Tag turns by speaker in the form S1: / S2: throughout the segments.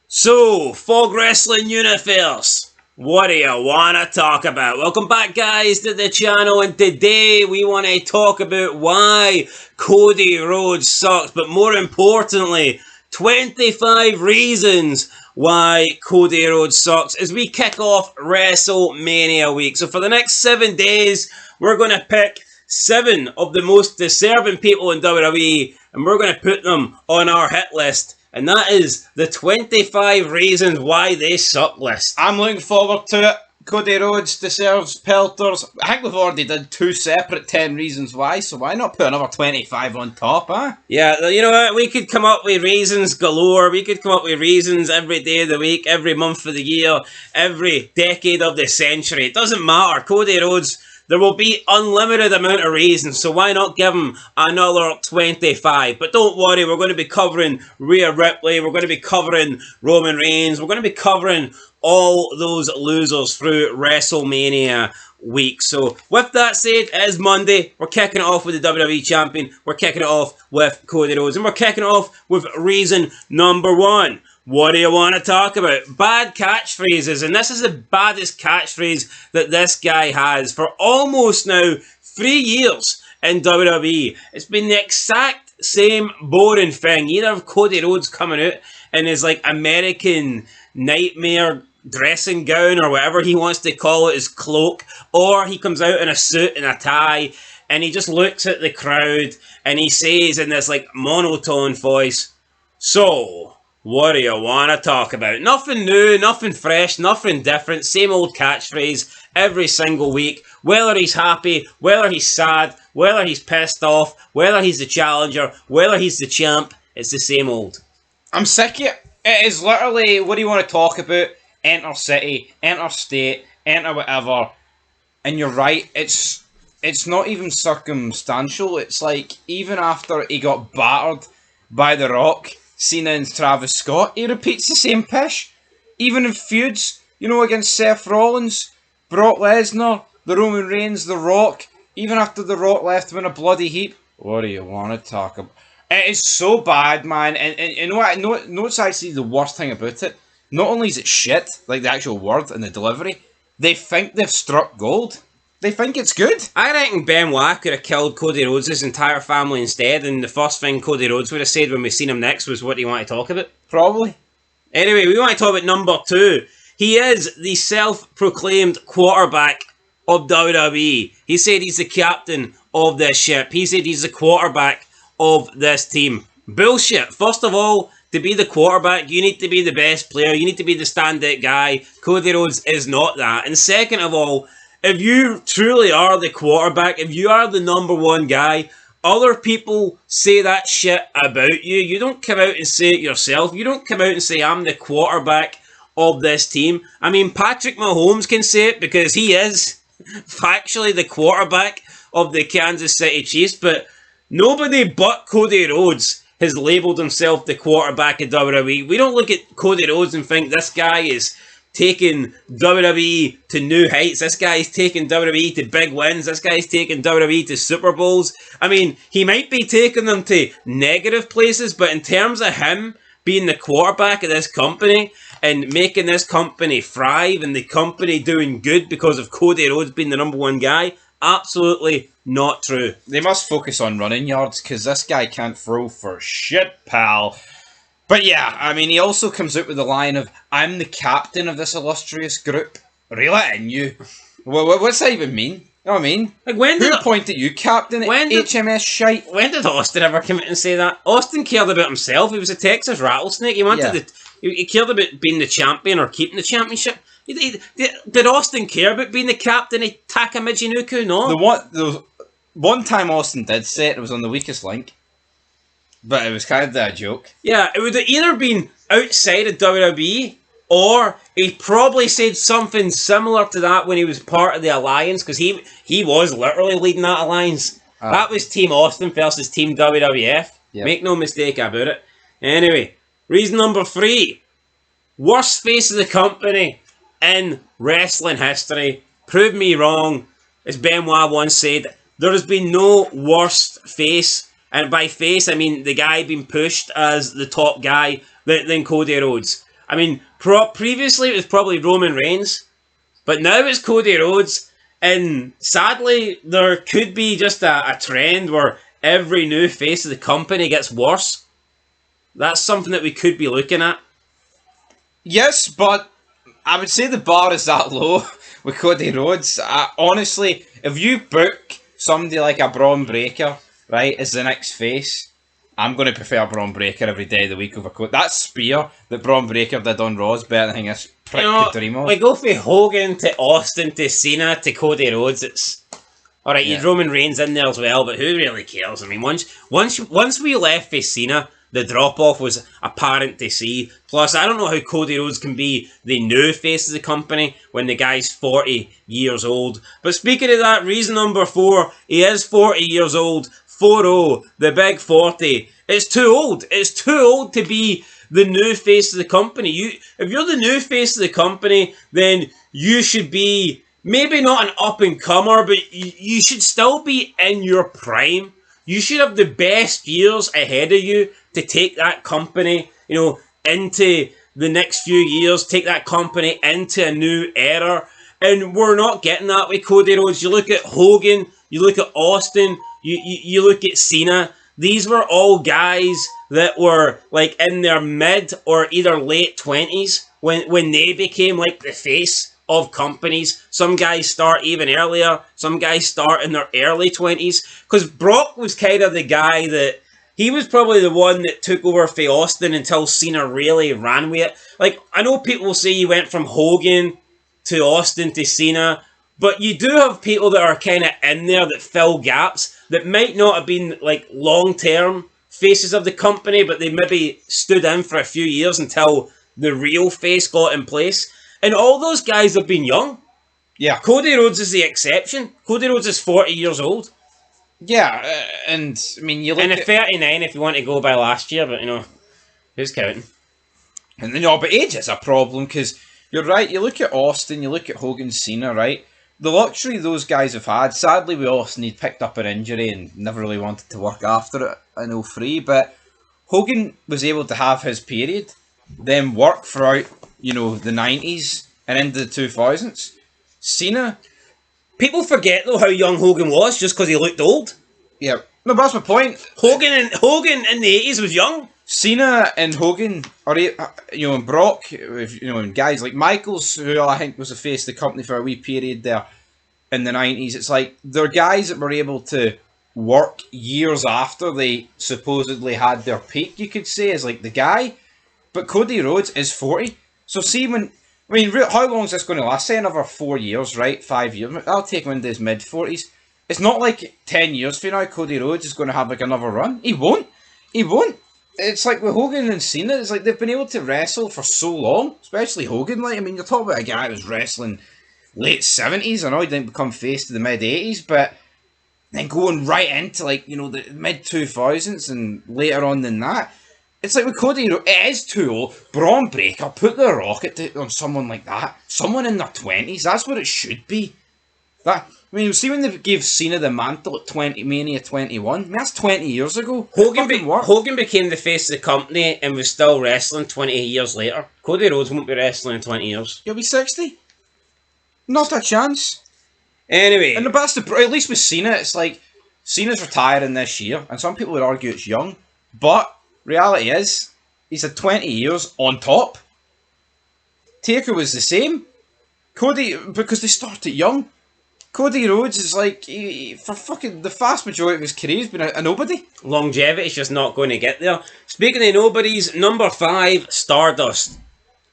S1: So, Fog Wrestling Universe, what do you want to talk about? Welcome back, guys, to the channel, and today we want to talk about why Cody Rhodes sucks, but more importantly, 25 reasons why Cody Rhodes sucks as we kick off WrestleMania week. So for the next 7 days, we're going to pick 7 of the most deserving people in WWE, and we're going to put them on our hit list. And that is the 25 reasons why they suck list.
S2: I'm looking forward to it. Cody Rhodes deserves pelters. I think we've already done 2 separate 10 reasons why, so why not put another 25 on top, huh?
S1: Yeah, you know what? We could come up with reasons galore. We could come up with reasons every day of the week, every month of the year, every decade of the century. It doesn't matter. Cody Rhodes, there will be unlimited amount of reasons, so why not give him another 25? But don't worry, we're going to be covering Rhea Ripley, we're going to be covering Roman Reigns, we're going to be covering all those losers through WrestleMania week. So with that said, it is Monday. We're kicking it off with the WWE Champion. We're kicking it off with Cody Rhodes. And we're kicking it off with reason number 1. What do you want to talk about? Bad catchphrases. And this is the baddest catchphrase that this guy has for almost now 3 years in WWE. It's been the exact same boring thing. Either of Cody Rhodes coming out in his like American nightmare dressing gown or whatever he wants to call it, his cloak, or he comes out in a suit and a tie and he just looks at the crowd and he says in this like monotone voice, "So, what do you want to talk about?" Nothing new, nothing fresh, nothing different, same old catchphrase every single week. Whether he's happy, whether he's sad, whether he's pissed off, whether he's the challenger, whether he's the champ, it's the same old.
S2: I'm sick of it. It is literally, what do you want to talk about? Enter city, enter state, enter whatever. And you're right, it's not even circumstantial. It's like, even after he got battered by The Rock, Cena and Travis Scott, he repeats the same pish. Even in feuds, against Seth Rollins, Brock Lesnar, the Roman Reigns, The Rock, even after The Rock left him in a bloody heap. What do you want to talk about? It is so bad, man. And you know what? No, it's actually the worst thing about it. Not only is it shit, like the actual word and the delivery, they think they've struck gold. They think it's good.
S1: I reckon Benoit could have killed Cody Rhodes' entire family instead, and the first thing Cody Rhodes would have said when we seen him next was, "What do you want to talk about?"
S2: Probably.
S1: Anyway, we want to talk about number 2. He is the self-proclaimed quarterback of WWE. He said he's the captain of this ship. He said he's the quarterback of this team. Bullshit. First of all, to be the quarterback, you need to be the best player. You need to be the standout guy. Cody Rhodes is not that. And second of all, if you truly are the quarterback, if you are the number 1 guy, other people say that shit about you. You don't come out and say it yourself. You don't come out and say, "I'm the quarterback of this team." I mean, Patrick Mahomes can say it because he is factually the quarterback of the Kansas City Chiefs, but nobody but Cody Rhodes has labelled himself the quarterback of WWE. We don't look at Cody Rhodes and think this guy is taking WWE to new heights. This guy is taking WWE to big wins. This guy is taking WWE to Super Bowls. I mean, he might be taking them to negative places, but in terms of him being the quarterback of this company and making this company thrive and the company doing good because of Cody Rhodes being the number 1 guy, absolutely not true.
S2: They must focus on running yards, because this guy can't throw for shit, pal. But yeah, I mean, he also comes out with the line of, "I'm the captain of this illustrious group." Really? And you? What's that even mean? You know what I mean?
S1: Like, when
S2: Who
S1: did
S2: appointed you captain at HMS shite?
S1: When did Austin ever come out and say that? Austin cared about himself. He was a Texas rattlesnake. He wanted he cared about being the champion or keeping the championship. Did Austin care about being the captain of Taka Michinoku? No.
S2: The one time Austin did say it was on the Weakest Link, but it was kind of a joke.
S1: Yeah, it would have either been outside of WWE, or he probably said something similar to that when he was part of the Alliance, because he was literally leading that Alliance. That was Team Austin versus Team WWF. Yep. Make no mistake about it. Anyway, reason number 3. Worst face of the company in wrestling history. Prove me wrong. As Benoit once said, there has been no worst face, and by face I mean the guy being pushed as the top guy, than Cody Rhodes. I mean, previously it was probably Roman Reigns, but now it's Cody Rhodes, and sadly there could be just a trend where every new face of the company gets worse. That's something that we could be looking at.
S2: Yes, but I would say the bar is that low with Cody Rhodes. Honestly, if you book somebody like a Braun Breaker, right, as the next face, I'm going to prefer Braun Breaker every day of the week over Cody. That spear that Braun Breaker did on Raw is better than this prick could dream of.
S1: We go from Hogan to Austin to Cena to Cody Rhodes. It's alright. Yeah. You'd Roman Reigns in there as well, but who really cares? I mean, once we left for Cena, the drop off was apparent to see. Plus, I don't know how Cody Rhodes can be the new face of the company when the guy's 40 years old. But speaking of that, reason number 4, he is 40 years old. 40, the big 40. It's too old. It's too old to be the new face of the company. If you're the new face of the company, then you should be maybe not an up-and-comer, but you should still be in your prime. You should have the best years ahead of you to take that company, into the next few years, take that company into a new era. And we're not getting that with Cody Rhodes. You look at Hogan, you look at Austin, you look at Cena. These were all guys that were like in their mid or either late 20s when they became like the face of companies. Some guys start even earlier. Some guys start in their early 20s. Because Brock was kind of the guy that he was probably the one that took over for Austin until Cena really ran with it. Like, I know people will say he went from Hogan to Austin to Cena, but you do have people that are kind of in there that fill gaps that might not have been like long-term faces of the company, but they maybe stood in for a few years until the real face got in place. And all those guys have been young.
S2: Yeah.
S1: Cody Rhodes is the exception. Cody Rhodes is 40 years old.
S2: Yeah, and I mean, you look
S1: at 39 if you want to go by last year, but who's counting?
S2: And but age is a problem because you're right. You look at Austin, you look at Hogan, Cena, right? The luxury those guys have had. Sadly, with Austin, he'd picked up an injury and never really wanted to work after it in 03. But Hogan was able to have his period, then work throughout, the 90s and into the 2000s. Cena.
S1: People forget though how young Hogan was just because he looked old.
S2: Yeah, no, but that's my point.
S1: Hogan in the 80s was young.
S2: Cena and Hogan, and Brock, and guys like Michaels, who I think was the face of the company for a wee period there in the 90s. It's like they're guys that were able to work years after they supposedly had their peak. You could say as like the guy, but Cody Rhodes is 40. So see how long is this going to last? Say another 4 years, right? 5 years. I'll take him into his mid-40s. It's not like 10 years from now Cody Rhodes is going to have like another run. He won't. It's like with Hogan and Cena, it's like they've been able to wrestle for so long, especially Hogan. Like, I mean, you're talking about a guy who was wrestling late 70s. I know he didn't become face to the mid-80s, but then going right into like, the mid-2000s and later on than that. It's like with Cody, it is too old. Braun Breaker, put the rocket on someone like that. Someone in their 20s, that's what it should be. See when they gave Cena the mantle at Mania 21? I mean, that's 20 years ago.
S1: Hogan became the face of the company and was still wrestling 20 years later. Cody Rhodes won't be wrestling in 20 years.
S2: He'll be 60. Not a chance.
S1: Anyway.
S2: And at least with Cena, it's like, Cena's retiring this year, and some people would argue it's young, but reality is, he's had 20 years on top. Taker was the same. Cody, because they started young. Cody Rhodes is like, for fucking the vast majority of his career, he's been a nobody.
S1: Longevity's just not going to get there. Speaking of nobodies, number 5, Stardust.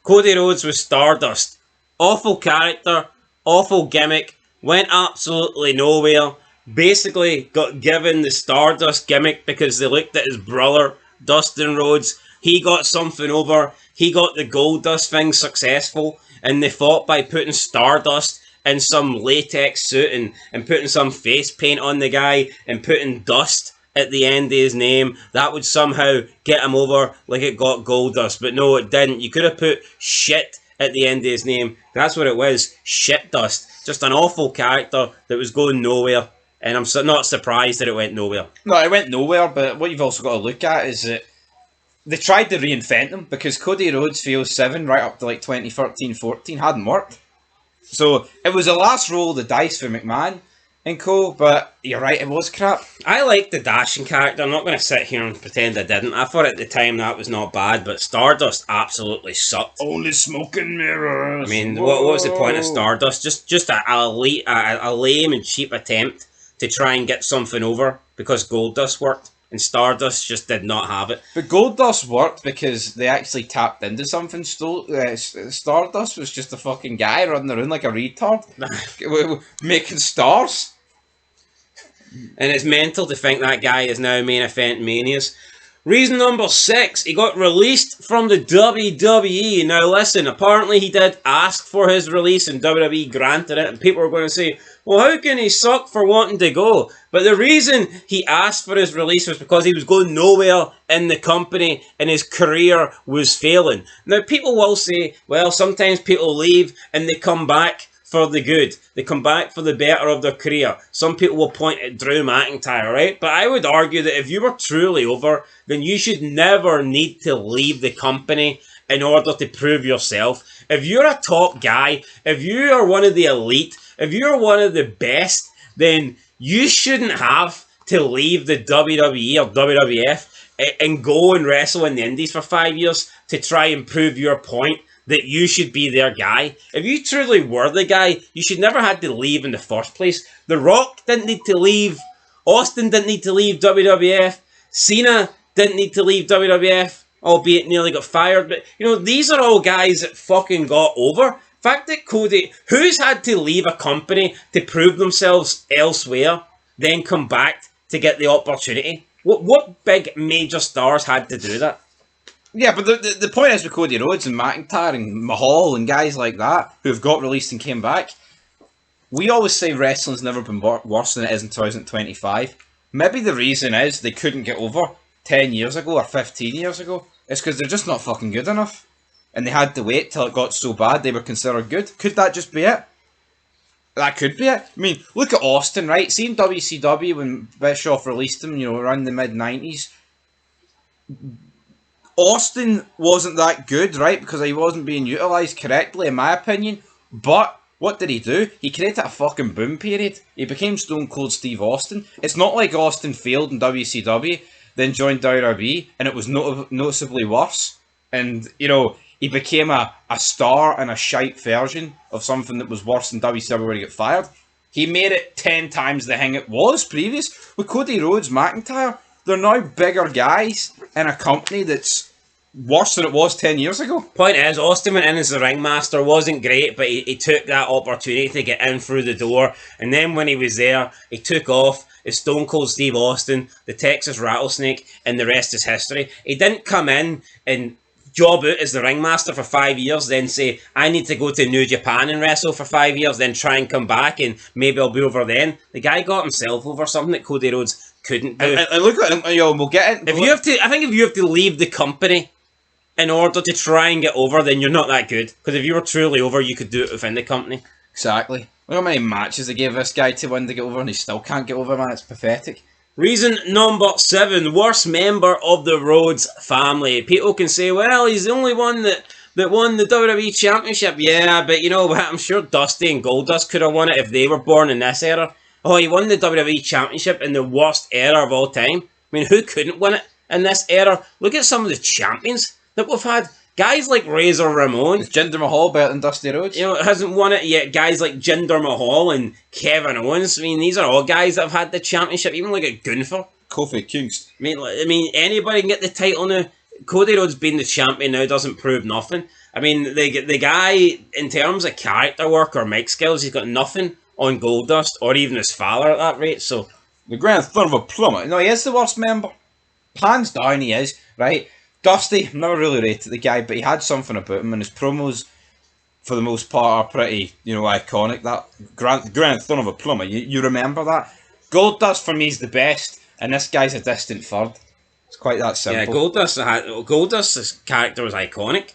S1: Cody Rhodes was Stardust. Awful character, awful gimmick, went absolutely nowhere. Basically got given the Stardust gimmick because they looked at his brother, Dustin Rhodes. He got something over. He got the Goldust thing successful, and they fought by putting Stardust in some latex suit and putting some face paint on the guy and putting dust at the end of his name. That would somehow get him over like it got Goldust. But no, it didn't. You could have put shit at the end of his name. That's what it was. Shit dust. Just an awful character that was going nowhere. And I'm not surprised that it went nowhere.
S2: No, it went nowhere, but what you've also got to look at is that they tried to reinvent him because Cody Rhodes feels 7 right up to like 2013-14 hadn't worked. So it was the last roll of the dice for McMahon and co. But you're right, it was crap.
S1: I liked the Dashing character. I'm not going to sit here and pretend I didn't. I thought at the time that was not bad, but Stardust absolutely sucked.
S2: Only smoke and mirrors.
S1: I mean, what was the point of Stardust? Just a lame and cheap attempt to try and get something over because Goldust worked. And Stardust just did not have it.
S2: But Goldust worked because they actually tapped into something. Stardust was just a fucking guy running around like a retard, making stars.
S1: And it's mental to think that guy is now main event manias. Reason number 6, he got released from the WWE. Now listen, apparently he did ask for his release and WWE granted it, and people were going to say, well, how can he suck for wanting to go? But the reason he asked for his release was because he was going nowhere in the company and his career was failing. Now people will say, well, sometimes people leave and they come back for the good. They come back for the better of their career. Some people will point at Drew McIntyre, right? But I would argue that if you were truly over, then you should never need to leave the company in order to prove yourself. If you're a top guy, if you are one of the elite, if you're one of the best, then you shouldn't have to leave the WWE or WWF and go and wrestle in the Indies for 5 years to try and prove your point that you should be their guy. If you truly were the guy, you should never have to leave in the first place. The Rock didn't need to leave. Austin didn't need to leave WWF. Cena didn't need to leave WWF, albeit nearly got fired. But, you know, these are all guys that fucking got over. The fact that Cody, who's had to leave a company to prove themselves elsewhere, then come back to get the opportunity? What big major stars had to do that?
S2: Yeah, but the point is with Cody Rhodes and McIntyre and Mahal and guys like that who've got released and came back, we always say wrestling's never been worse than it is in 2025. Maybe the reason is they couldn't get over 10 years ago or 15 years ago. It's because they're just not fucking good enough. And they had to wait till it got so bad they were considered good. Could that just be it? That could be it. I mean, look at Austin, right? Seeing WCW when Bischoff released him, you know, around the mid-90s. Austin wasn't that good, right? Because he wasn't being utilised correctly, in my opinion. But what did he do? He created a fucking boom period. He became Stone Cold Steve Austin. It's not like Austin failed in WCW, then joined WWE, and it was noticeably worse. And, you know, he became a star and a shite version of something that was worse than WCW where he got fired. He made it 10 times the thing it was previous. With Cody Rhodes, McIntyre, they're now bigger guys in a company that's worse than it was 10 years ago.
S1: Point is, Austin went in as the ringmaster, wasn't great, but he took that opportunity to get in through the door. And then when he was there, he took off as Stone Cold Steve Austin, the Texas Rattlesnake, and the rest is history. He didn't come in and job out as the ringmaster for 5 years, then say, I need to go to New Japan and wrestle for 5 years, then try and come back and maybe I'll be over then. The guy got himself over, something that Cody Rhodes couldn't do.
S2: And look at him, yo, we'll get it.
S1: I think if you have to leave the company in order to try and get over, then you're not that good. Because if you were truly over, you could do it within the company.
S2: Exactly. Look how many matches they gave this guy to win to get over and he still can't get over, man. It's pathetic.
S1: Reason number 7, worst member of the Rhodes family. People can say, well, he's the only one that won the WWE Championship. Yeah, but you know what? I'm sure Dusty and Goldust could have won it if they were born in this era. Oh, he won the WWE Championship in the worst era of all time. I mean, who couldn't win it in this era? Look at some of the champions that we've had. Guys like Razor Ramon.
S2: Is Jinder Mahal better than Dusty Rhodes?
S1: You know, hasn't won it yet. Guys like Jinder Mahal and Kevin Owens. I mean, these are all guys that have had the championship. Even look at Gunther.
S2: Kofi Kingston.
S1: I mean, anybody can get the title now. Cody Rhodes being the champion now doesn't prove nothing. I mean, the guy, in terms of character work or mic skills, he's got nothing on Goldust or even his father at that rate. So
S2: the grand son of a plumber. No, he is the worst member. Hands down, he is, right? Dusty, never really rated the guy, but he had something about him, and his promos, for the most part, are pretty, you know, iconic. That grand son of a plumber, you remember that? Goldust, for me, is the best, and this guy's a distant third. It's quite that simple.
S1: Yeah, Goldust's character was iconic.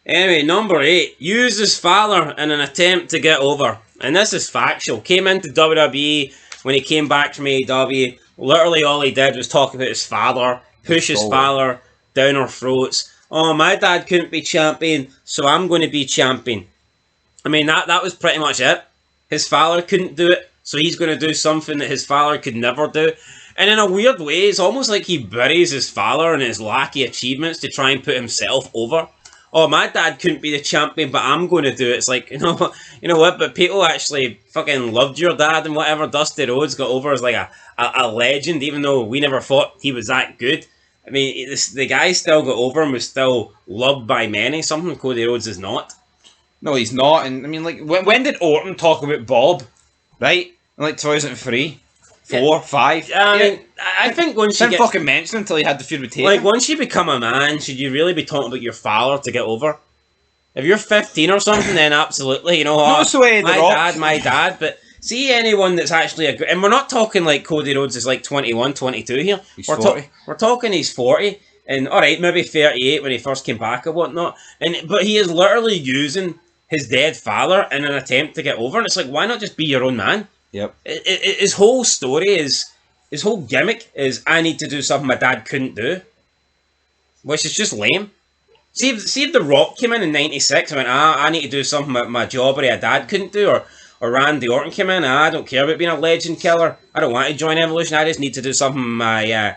S1: Anyway, number 8, used his father in an attempt to get over. And this is factual. Came into WWE when he came back from AEW. Literally all he did was talk about his father, push his father, down our throats. Oh, my dad couldn't be champion, so I'm going to be champion. I mean, that was pretty much it. His father couldn't do it, so he's going to do something that his father could never do. And in a weird way, it's almost like he buries his father and his lackey achievements to try and put himself over. Oh, my dad couldn't be the champion, but I'm going to do it. It's like, you know what? But people actually fucking loved your dad and whatever. Dusty Rhodes got over as like a legend, even though we never thought he was that good. I mean, the guy still got over and was still loved by many. Something Cody Rhodes is not.
S2: No, he's not. And I mean, like, when did Orton talk about Bob? Right? In like 2003? 4, 5?
S1: I mean, I think once you
S2: didn't fucking mention him until he had the feud with Taker.
S1: Like, once you become a man, should you really be talking about your father to get over? If you're 15 or something, then absolutely, you know, my dad, but see anyone that's actually and we're not talking like Cody Rhodes is like 21, 22 here.
S2: He's 40.
S1: We're talking he's 40, and alright, maybe 38 when he first came back or whatnot, but he is literally using his dead father in an attempt to get over, and it's like, why not just be your own man?
S2: Yep.
S1: His whole story his whole gimmick is, I need to do something my dad couldn't do, which is just lame. See if The Rock came in 96 and went, I need to do something my jobber a dad couldn't do, or Randy Orton came in, I don't care about being a legend killer, I don't want to join Evolution, I just need to do something my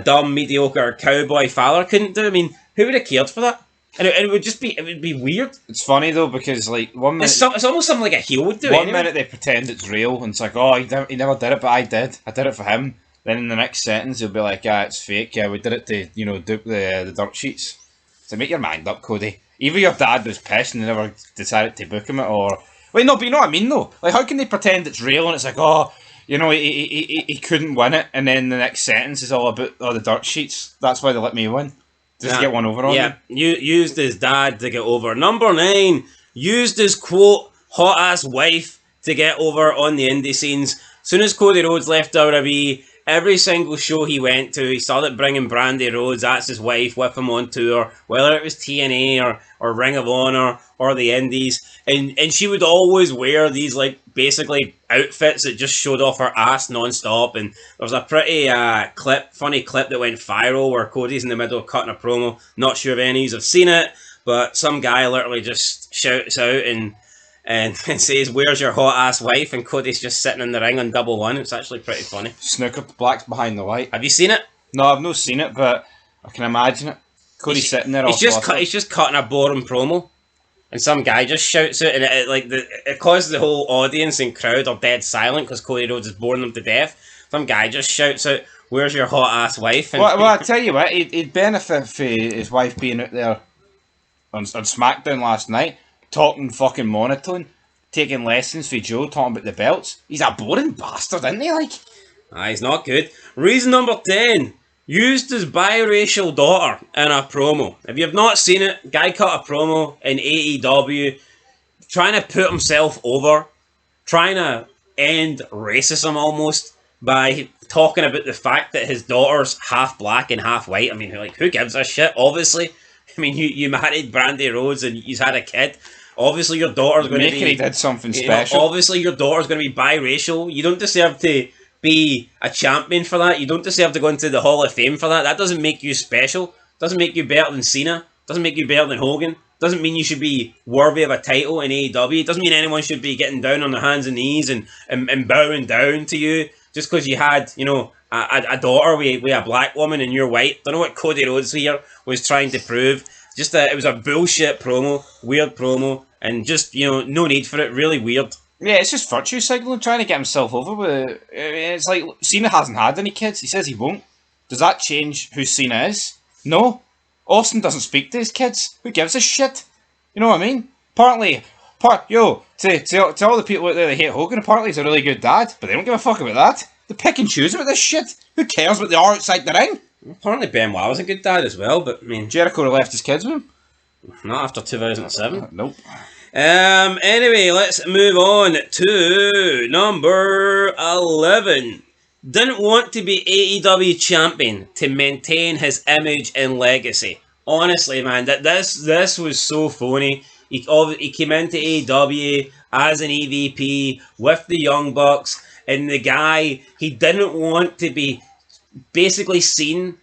S1: dumb, mediocre cowboy father couldn't do. I mean, who would have cared for that? And it would be weird.
S2: It's funny though, because like 1 minute
S1: it's almost something like a heel would do.
S2: One minute they pretend it's real, and it's like, oh, he never did it, but I did it for him. Then in the next sentence, he'll be like, it's fake. Yeah, we did it to dupe the dirt sheets. So make your mind up, Cody. Either your dad was pissed and they never decided to book him, or wait, no, but you know what I mean though. Like, how can they pretend it's real and it's like, oh, he couldn't win it, and then the next sentence is all about the dirt sheets. That's why they let me win. Just to get one over on
S1: you. Used his dad to get over. Number 9, used his quote hot ass wife to get over on the indie scenes. Soon as Cody Rhodes left WWE, every single show he went to, he started bringing Brandy Rhodes, that's his wife, with him on tour, whether it was TNA or Ring of Honor or the Indies, and she would always wear these like basically outfits that just showed off her ass non-stop. And there was a pretty funny clip that went viral where Cody's in the middle of cutting a promo. Not sure if any of you have seen it, but some guy literally just shouts out and says, "Where's your hot ass wife?" And Cody's just sitting in the ring on double one. It's actually pretty funny.
S2: Snooker, the black's behind the white.
S1: Have you seen it?
S2: No, I've not seen it, but I can imagine it. Cody's sitting there. He's
S1: just cutting a boring promo, and some guy just shouts it, and it causes the whole audience and crowd are dead silent because Cody Rhodes is boring them to death. Some guy just shouts out, "Where's your hot ass wife?" And
S2: well, I tell you what, he'd benefit for his wife being out there on SmackDown last night, talking fucking monotone, taking lessons for Joe, talking about the belts. He's a boring bastard, isn't he? Like,
S1: he's not good. Reason number 10. Used his biracial daughter in a promo. If you have not seen it, guy cut a promo in AEW trying to put himself over, trying to end racism almost by talking about the fact that his daughter's half black and half white. I mean, like, who gives a shit? Obviously, I mean, you married Brandy Rhodes and you've had a kid. Obviously, your daughter's going to be...
S2: He did something special.
S1: Obviously, your daughter's going to be biracial. You don't deserve to be a champion for that. You don't deserve to go into the Hall of Fame for that. That doesn't make you special. Doesn't make you better than Cena. Doesn't make you better than Hogan. Doesn't mean you should be worthy of a title in AEW. Doesn't mean anyone should be getting down on their hands and knees and bowing down to you just because you had, a daughter with a black woman and you're white. Don't know what Cody Rhodes here was trying to prove. Just that it was a bullshit promo, weird promo, and just, no need for it. Really weird.
S2: Yeah, it's just virtue signaling, trying to get himself over with. It's like, Cena hasn't had any kids. He says he won't. Does that change who Cena is? No. Austin doesn't speak to his kids. Who gives a shit? You know what I mean? To all the people out there that hate Hogan, apparently he's a really good dad, but they don't give a fuck about that. They pick and choose about this shit. Who cares what they are outside the ring?
S1: Apparently Benoit was a good dad as well, but I mean...
S2: Jericho left his kids with him?
S1: Not after 2007.
S2: Nope.
S1: Anyway, let's move on to number 11. Didn't want to be AEW champion to maintain his image and legacy. Honestly, man, this was so phony. He came into AEW as an EVP with the Young Bucks, and the guy, he didn't want to be basically seen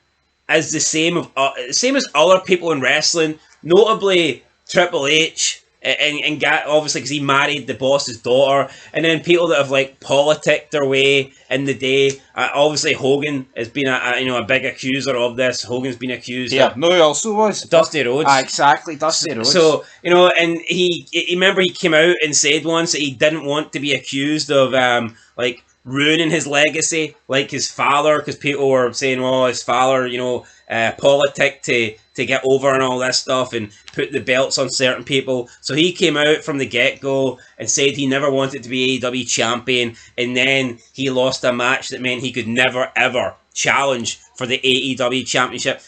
S1: as the same as other people in wrestling, notably Triple H, and got obviously because he married the boss's daughter, and then people that have like politicked their way in the day. Obviously, Hogan has been a big accuser of this. Hogan's been accused.
S2: Yeah, no, he also was
S1: Dusty Rhodes.
S2: Exactly, Dusty Rhodes.
S1: So and he remember he came out and said once that he didn't want to be accused of like ruining his legacy like his father, because people were saying, well, his father, politic to get over and all this stuff and put the belts on certain people. So he came out from the get-go and said he never wanted to be AEW champion, and then he lost a match that meant he could never ever challenge for the AEW championship.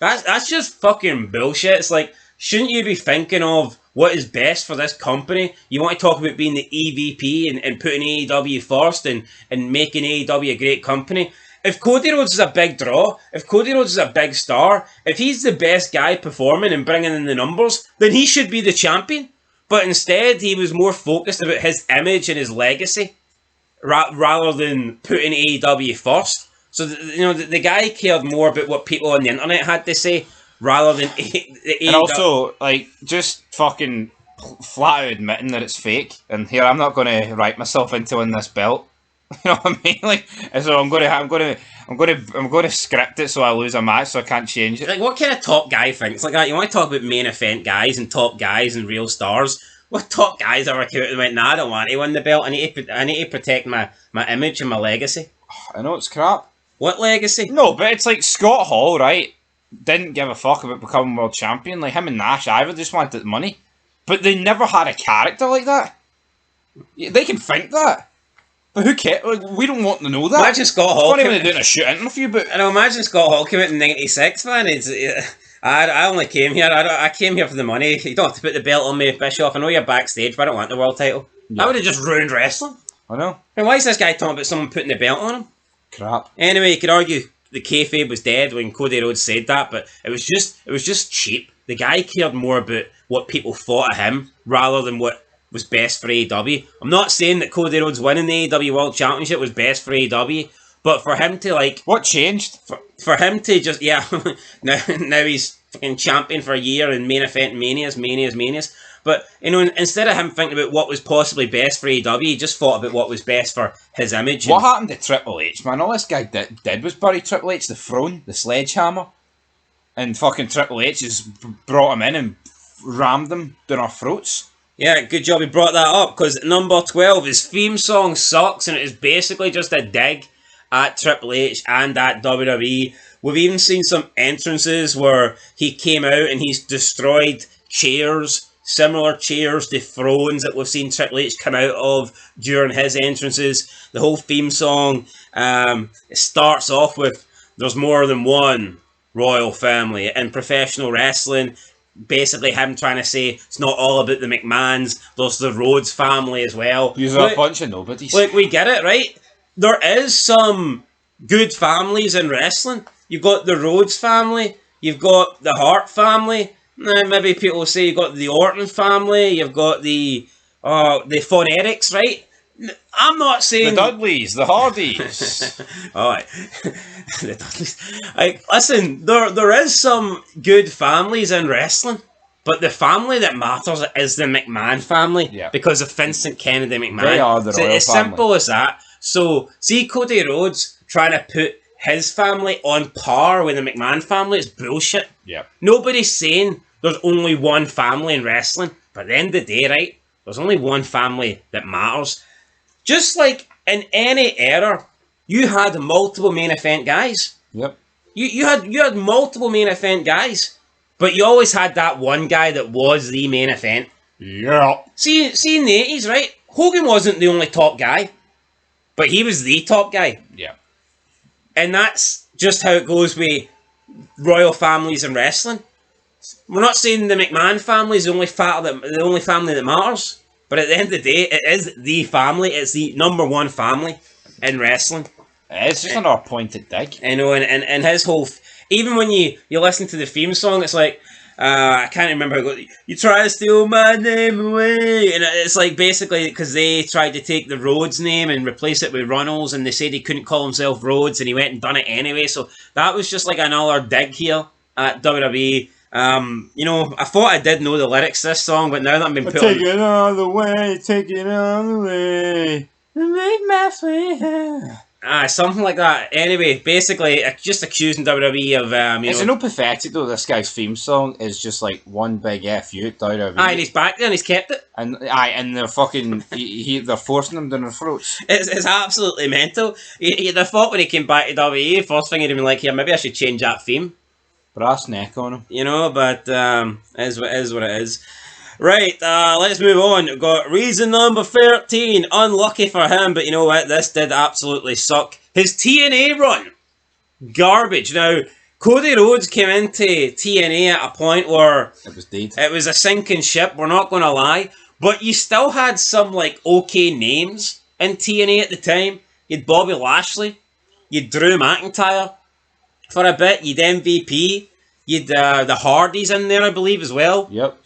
S1: That's just fucking bullshit. It's like, shouldn't you be thinking of what is best for this company? You want to talk about being the EVP and putting AEW first and making AEW a great company. If Cody Rhodes is a big draw, if Cody Rhodes is a big star, if he's the best guy performing and bringing in the numbers, then he should be the champion. But instead, he was more focused about his image and his legacy rather than putting AEW first. So, the guy cared more about what people on the internet had to say rather than
S2: and also, like, just fucking flat out admitting that it's fake. And here, I'm not going to write myself into winning this belt. You know what I mean? Like, so I'm going to script it so I lose a match, so I can't change it.
S1: Like, what kind of top guy thinks like that? You want to talk about main event guys and top guys and real stars? What top guys ever came out and went, nah, I don't want to win the belt. I need to protect my image and my legacy.
S2: I know it's crap.
S1: What legacy?
S2: No, but it's like Scott Hall, right? Didn't give a fuck about becoming world champion. Like, him and Nash either just wanted the money. But they never had a character like that. They can think that. But who cares? Like, we don't want to know that.
S1: Imagine Scott Hall.
S2: Not even doing a shoot interview, but
S1: I know. Imagine Scott Hall came out in '96, man. I only came here. I came here for the money. You don't have to put the belt on me, Bischoff. I know you're backstage, but I don't want the world title. Yeah. That would have just ruined wrestling.
S2: I know.
S1: And why is this guy talking about someone putting the belt on him?
S2: Crap.
S1: Anyway, you could argue the kayfabe was dead when Cody Rhodes said that, but it was just cheap. The guy cared more about what people thought of him rather than what was best for AEW. I'm not saying that Cody Rhodes winning the AEW World Championship was best for AEW, but for him to like...
S2: What changed?
S1: For him to just, now he's fucking champion for a year in main event manias. But, instead of him thinking about what was possibly best for AEW, he just thought about what was best for his image.
S2: What happened to Triple H, man? All this guy did was bury Triple H, the throne, the sledgehammer. And fucking Triple H just brought him in and rammed them down our throats.
S1: Yeah, good job he brought that up, because number 12, his theme song sucks, and it is basically just a dig at Triple H and at WWE. We've even seen some entrances where he came out and he's destroyed chairs, similar chairs to thrones that we've seen Triple H come out of during his entrances. The whole theme song it starts off with, there's more than one royal family in professional wrestling. Basically him trying to say it's not all about the McMahons, there's the Rhodes family as well.
S2: You're a bunch of nobodies.
S1: Like, we get it, right? There is some good families in wrestling. You've got the Rhodes family, you've got the Hart family, maybe people will say you've got the Orton family, you've got the Phonetics, right? I'm not saying...
S2: The Dudleys, the Hardys.
S1: Alright. The Dudleys. Listen, there is some good families in wrestling, but the family that matters is the McMahon family, because of Vincent Kennedy McMahon.
S2: They are the royal family.
S1: It's simple as that. So, see Cody Rhodes trying to put his family on par with the McMahon family, it's bullshit.
S2: Yeah.
S1: Nobody's saying there's only one family in wrestling, but at the end of the day, right, there's only one family that matters. Just like in any era, you had multiple main event guys.
S2: Yep.
S1: You had multiple main event guys, but you always had that one guy that was the main event.
S2: Yeah.
S1: See in the 80s, right? Hogan wasn't the only top guy, but he was the top guy.
S2: Yeah.
S1: And that's just how it goes with royal families in wrestling. We're not saying the McMahon family is the only family that matters. But at the end of the day, it is the family. It's the number one family in wrestling.
S2: It's just another pointed dig.
S1: I know, and his whole... Even when you listen to the theme song, it's like... I can't remember. You try to steal my name away, and it's like basically because they tried to take the Rhodes name and replace it with Runnels, and they said he couldn't call himself Rhodes, and he went and done it anyway. So that was just like another dig here at WWE. I thought I did know the lyrics to this song, but now that I'm being put
S2: take it all the way, take it all the way, make my way.
S1: Something like that. Anyway, basically, just accusing WWE of,
S2: Is it not pathetic though? This guy's theme song is just like one big F you at WWE.
S1: And he's back there and he's kept it.
S2: And they're fucking, they're forcing him down their throats.
S1: It's absolutely mental. You'd have thought when he came back to WWE, first thing he'd have been like, "Here, maybe I should change that theme."
S2: Brass neck on him.
S1: But is what it is. Right, let's move on. We've got reason number 13. Unlucky for him, but you know what? This did absolutely suck. His TNA run. Garbage. Now, Cody Rhodes came into TNA at a point where it was a sinking ship, we're not going to lie. But you still had some, like, okay names in TNA at the time. You'd Bobby Lashley. You'd Drew McIntyre for a bit. You'd MVP. You'd the Hardys in there, I believe, as well.
S2: Yep.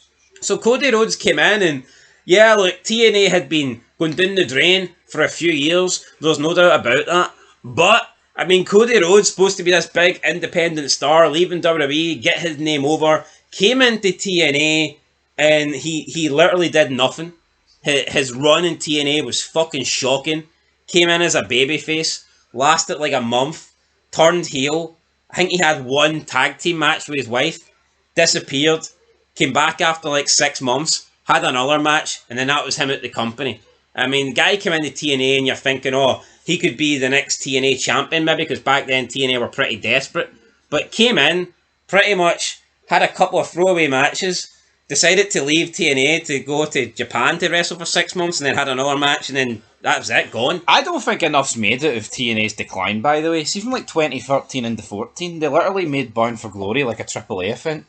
S1: So Cody Rhodes came in and, yeah, look, TNA had been going down the drain for a few years. There's no doubt about that. But, I mean, Cody Rhodes, supposed to be this big independent star, leaving WWE, get his name over, came into TNA, and he literally did nothing. His run in TNA was fucking shocking. Came in as a babyface, lasted like a month, turned heel. I think he had one tag team match with his wife, disappeared. Came back after like 6 months, had another match, and then that was him at the company. I mean, the guy came into TNA and you're thinking, oh, he could be the next TNA champion maybe, because back then TNA were pretty desperate. But came in, pretty much had a couple of throwaway matches, decided to leave TNA to go to Japan to wrestle for 6 months, and then had another match, and then that was it, gone.
S2: I don't think enough's made it of TNA's decline, by the way. It's even like 2013 into 14, they literally made Bound for Glory like a AAA event.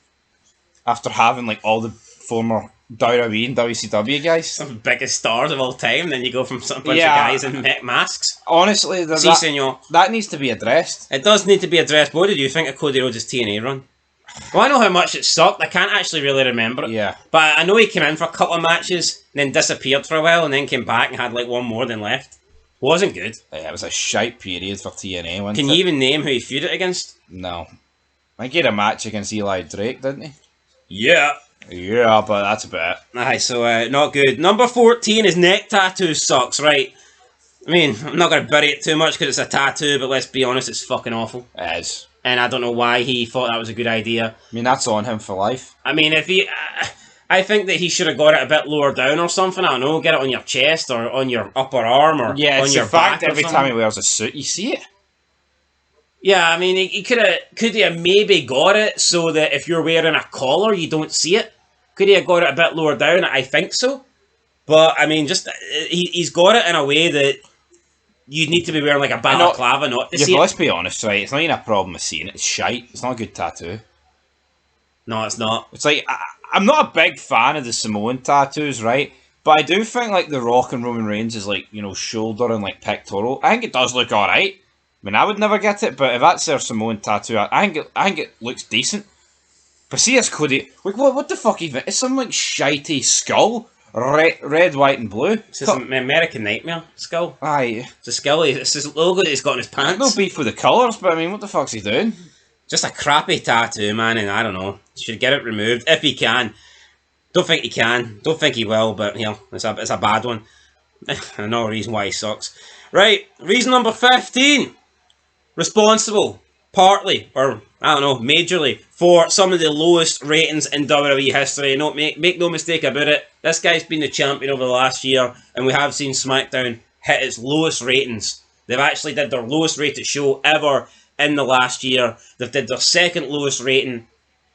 S2: After having like all the former WWE and WCW guys.
S1: Some of the biggest stars of all time, then you go from some bunch of guys in masks.
S2: Honestly, that needs to be addressed.
S1: It does need to be addressed. What did you think of Cody Rhodes' TNA run? Well, I know how much it sucked. I can't actually really remember it.
S2: Yeah.
S1: But I know he came in for a couple of matches, and then disappeared for a while, and then came back and had like one more than left. Wasn't good.
S2: Yeah, it was a shite period for TNA.
S1: Can you even name who he feuded against?
S2: No. I think he had a match against Eli Drake, didn't he?
S1: Yeah.
S2: Yeah, but that's about it.
S1: Aye, so not good. Number 14 is neck tattoo sucks, right? I mean, I'm not going to bury it too much because it's a tattoo, but let's be honest, it's fucking awful.
S2: It is.
S1: And I don't know why he thought that was a good idea.
S2: I mean, that's on him for life.
S1: I mean, if he... I think that he should have got it a bit lower down or something. I don't know, get it on your chest or on your upper arm or on your back.
S2: Every time he wears a suit, you see it.
S1: Yeah, I mean, he could have maybe got it so that if you're wearing a collar, you don't see it. Could he have got it a bit lower down? I think so. But, I mean, just he's got it in a way that you need to be wearing like a balaclava not to see it.
S2: Let's be honest, right? It's not even a problem with seeing it. It's shite. It's not a good tattoo.
S1: No, it's not.
S2: It's like, I'm not a big fan of the Samoan tattoos, right? But I do think like The Rock and Roman Reigns is like, shoulder and like pectoral. I think it does look alright. I mean, I would never get it, but if that's their Samoan tattoo, I think it looks decent. But see, it's Cody. Like, what the fuck even? It's some like shitey skull, red, white, and blue.
S1: It's his American Nightmare skull.
S2: Aye,
S1: it's a skull. It's his logo that he's got in his pants.
S2: No beef with the colours, but I mean, what the fuck's he doing?
S1: Just a crappy tattoo, man, and I don't know. Should get it removed if he can. Don't think he can. Don't think he will, but it's a bad one. Another reason why he sucks. Right, reason number 15. Responsible, partly, or I don't know, majorly, for some of the lowest ratings in WWE history. No, make no mistake about it, this guy's been the champion over the last year, and we have seen SmackDown hit its lowest ratings. They've actually did their lowest rated show ever in the last year. They've did their second lowest rating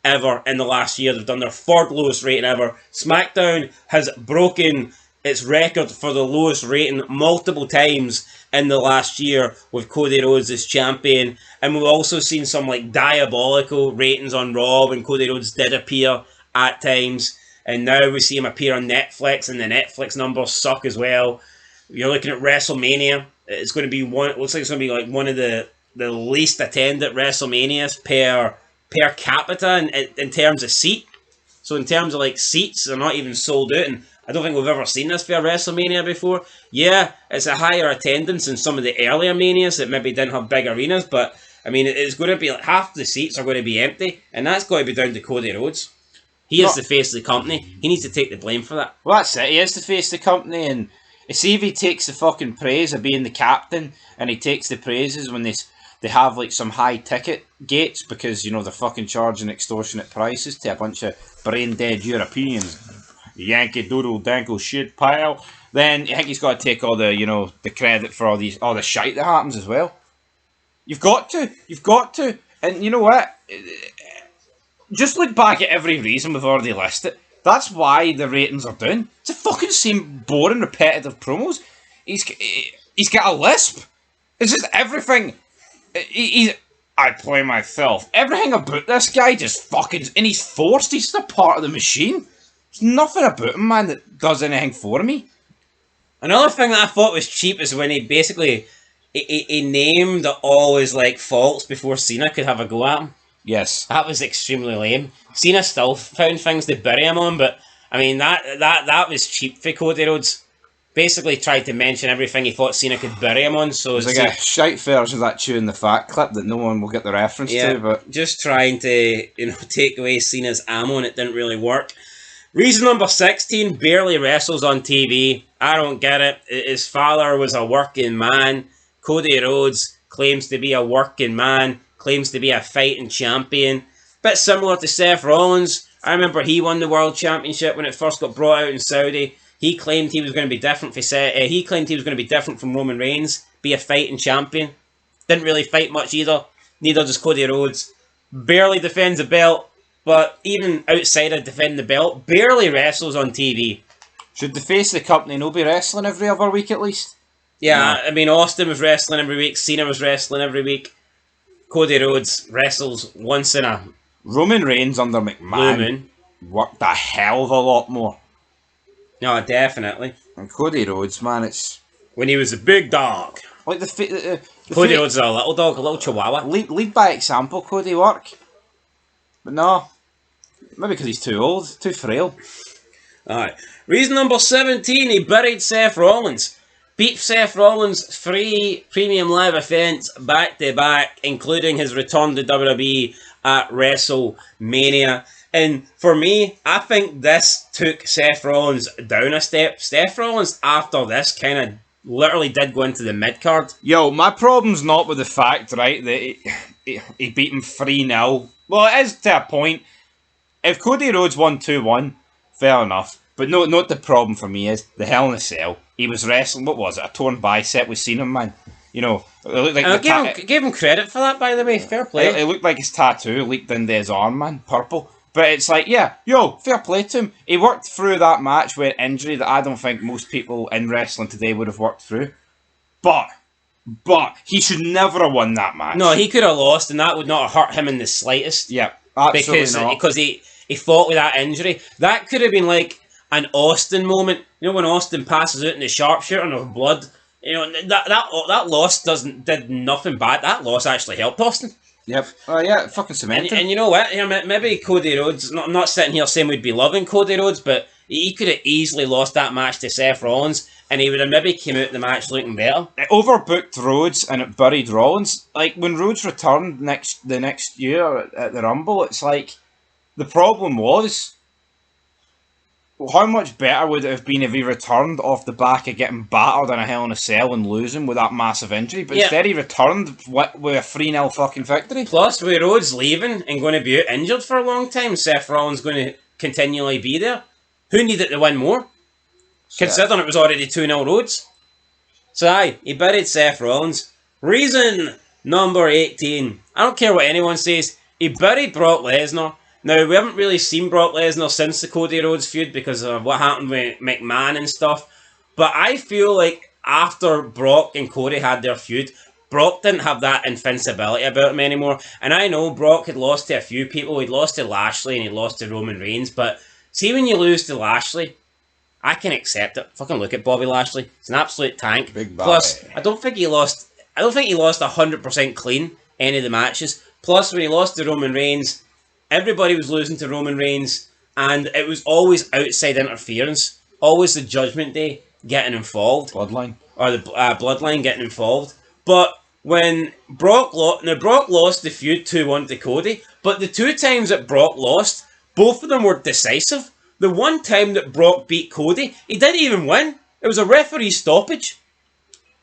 S1: ever in the last year. They've done their third lowest rating ever. SmackDown has broken its record for the lowest rating multiple times in the last year with Cody Rhodes as champion. And we've also seen some like diabolical ratings on Raw when Cody Rhodes did appear at times. And now we see him appear on Netflix, and the Netflix numbers suck as well. You're looking at WrestleMania. It's going to be looks like it's going to be like one of the least attended WrestleManias per capita in terms of seat. So in terms of like seats, they're not even sold out, and I don't think we've ever seen this for a WrestleMania before. Yeah, it's a higher attendance than some of the earlier Manias that maybe didn't have big arenas, but I mean, it's going to be like half the seats are going to be empty, and that's going to be down to Cody Rhodes. He is the face of the company. He needs to take the blame for that.
S2: Well, that's it. He is the face of the company, and see if he takes the fucking praise of being the captain, and he takes the praises when they have like some high ticket gates because they're fucking charging extortionate prices to a bunch of brain dead Europeans, Yankee Doodle Dankle shit pile. Then I think he's got to take all the the credit for all the shite that happens as well. You've got to, and you know what? Just look back at every reason we've already listed. That's why the ratings are down. It's the fucking same boring, repetitive promos. He's got a lisp. It's just everything. I play myself. Everything about this guy just fucking... And he's forced. He's just a part of the machine. There's nothing about him, man, that does anything for me.
S1: Another thing that I thought was cheap is when he basically... He named all his faults before Cena could have a go at him.
S2: Yes.
S1: That was extremely lame. Cena still found things to bury him on, but I mean that was cheap for Cody Rhodes. Basically tried to mention everything he thought Cena could bury him on. So
S2: it's like a shite version of that Chewing the Fat clip that no one will get the reference to. But
S1: just trying to take away Cena's ammo, and it didn't really work. Reason number 16: barely wrestles on TV. I don't get it. His father was a working man. Cody Rhodes claims to be a working man. Claims to be a fighting champion. Bit similar to Seth Rollins. I remember he won the World Championship when it first got brought out in Saudi. He claimed he was going to be different he claimed he was going to be different from Roman Reigns. Be a fighting champion. Didn't really fight much either. Neither does Cody Rhodes. Barely defends the belt. But even outside of defending the belt, barely wrestles on TV.
S2: Should the face of the company not be wrestling every other week at least?
S1: Yeah, no. I mean, Austin was wrestling every week. Cena was wrestling every week. Cody Rhodes wrestles once in a...
S2: Roman Reigns under McMahon worked a hell of a lot more.
S1: No, definitely.
S2: And Cody Rhodes, man, it's...
S1: When he was a big dog.
S2: Like
S1: Cody Rhodes is a little dog, a little chihuahua.
S2: Lead by example, Cody work. But no. Maybe because he's too old, too frail.
S1: Alright. Reason number 17, he buried Seth Rollins. Beat Seth Rollins 3 premium live events back to back, including his return to WWE at WrestleMania. And for me, I think this took Seth Rollins down a step. Seth Rollins, after this, kind of literally did go into the mid-card.
S2: Yo, my problem's not with the fact, right, that he beat him 3-0. Well, it is to a point. If Cody Rhodes won 2-1, fair enough. But no, not the problem for me is the Hell in a Cell. He was wrestling, what was it, a torn bicep with Cena, man. It looked like
S1: gave him credit for that, by the way. Fair play.
S2: It looked like his tattoo leaked into his arm, man, purple. But it's like, yeah, fair play to him. He worked through that match with injury that I don't think most people in wrestling today would have worked through. But he should never have won that match.
S1: No, he could have lost, and that would not have hurt him in the slightest.
S2: Yeah, absolutely not.
S1: Because he fought with that injury. That could have been like an Austin moment. When Austin passes out in the sharpshooter and of blood. That loss did nothing bad. That loss actually helped Austin.
S2: Yep. Oh yeah, fucking cemented.
S1: And you know what? Maybe Cody Rhodes. I'm not sitting here saying we'd be loving Cody Rhodes, but he could have easily lost that match to Seth Rollins, and he would have maybe came out the match looking better.
S2: It overbooked Rhodes and it buried Rollins. Like when Rhodes returned the next year at the Rumble, it's like the problem was. How much better would it have been if he returned off the back of getting battered in a Hell in a Cell and losing with that massive injury? But instead he returned with a 3-0 fucking victory.
S1: Plus, with Rhodes leaving and going to be out injured for a long time, Seth Rollins going to continually be there. Who needed to win more? Considering it was already 2-0 Rhodes. So aye, he buried Seth Rollins. Reason number 18. I don't care what anyone says. He buried Brock Lesnar. Now, we haven't really seen Brock Lesnar since the Cody Rhodes feud because of what happened with McMahon and stuff. But I feel like after Brock and Cody had their feud, Brock didn't have that invincibility about him anymore. And I know Brock had lost to a few people. He'd lost to Lashley and he'd lost to Roman Reigns. But see, when you lose to Lashley, I can accept it. Fucking look at Bobby Lashley. He's an absolute tank.
S2: Big Bobby.
S1: Plus, I don't think he lost 100% clean any of the matches. Plus, when he lost to Roman Reigns, everybody was losing to Roman Reigns. and it was always outside interference, always the Judgment Day getting involved,
S2: Bloodline.
S1: or the Bloodline getting involved. But when Brock lost the feud 2-1 to Cody, but the 2 times that Brock lost, both of them were decisive. The one time that Brock beat Cody, he didn't even win. It was a referee stoppage.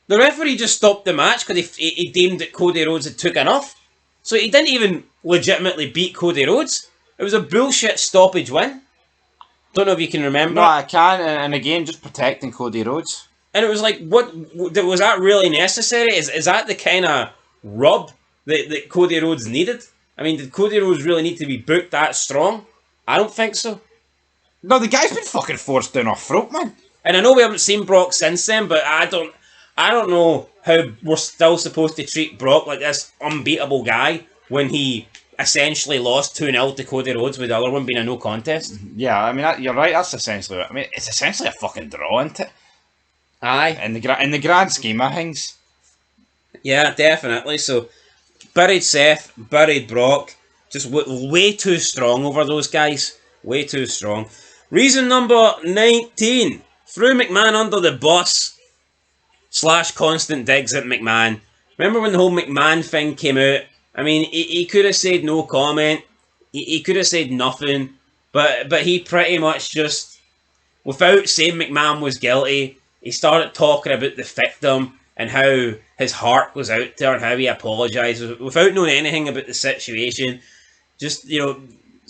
S1: The referee just stopped the match because he deemed that Cody Rhodes had took enough. So he didn't even legitimately beat Cody Rhodes. It was a bullshit stoppage win. Don't know if you can remember.
S2: No, I can, and again, just protecting Cody Rhodes.
S1: And it was like, what was that really necessary? Is that the kind of rub that Cody Rhodes needed? I mean, did Cody Rhodes really need to be booked that strong? I don't think so.
S2: No, the guy's been fucking forced down our throat, man.
S1: And I know we haven't seen Brock since then, but I don't know how we're still supposed to treat Brock like this unbeatable guy when he essentially lost 2-0 to Cody Rhodes with the other one being a no contest.
S2: Yeah, I mean, you're right, that's essentially it. I mean, it's essentially a fucking draw, isn't it?
S1: Aye.
S2: In the grand scheme of things.
S1: Yeah, definitely. So, buried Seth, buried Brock. Just way too strong over those guys. Way too strong. Reason number 19. Threw McMahon under the bus. / constant digs at McMahon. Remember when the whole McMahon thing came out? I mean, he could have said no comment. He could have said nothing. But he pretty much just, without saying McMahon was guilty, he started talking about the victim and how his heart was out there and how he apologised without knowing anything about the situation. Just,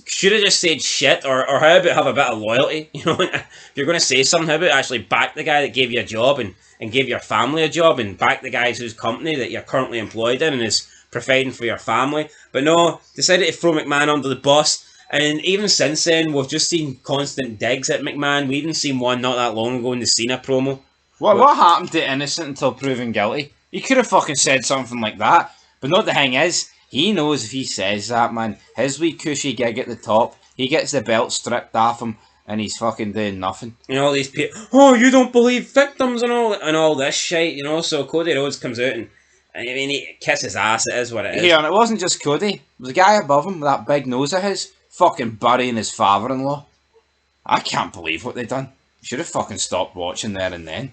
S1: should have just said shit, or how about have a bit of loyalty? If you're going to say something, how about actually back the guy that gave you a job and gave your family a job, and back the guys whose company that you're currently employed in and is providing for your family. But no, decided to throw McMahon under the bus. And even since then, we've just seen constant digs at McMahon. We even seen one not that long ago in the Cena promo.
S2: What happened to innocent until proven guilty? He could have fucking said something like that. But no, the thing is, he knows if he says that, man, his wee cushy gig at the top, he gets the belt stripped off him, and he's fucking doing nothing.
S1: All these people, oh, you don't believe victims and all this shit, So Cody Rhodes comes out and, I mean, he kisses ass, it is what it is.
S2: Yeah, and it wasn't just Cody. It was a guy above him with that big nose of his, fucking burying his father-in-law. I can't believe what they done. Should have fucking stopped watching there and then.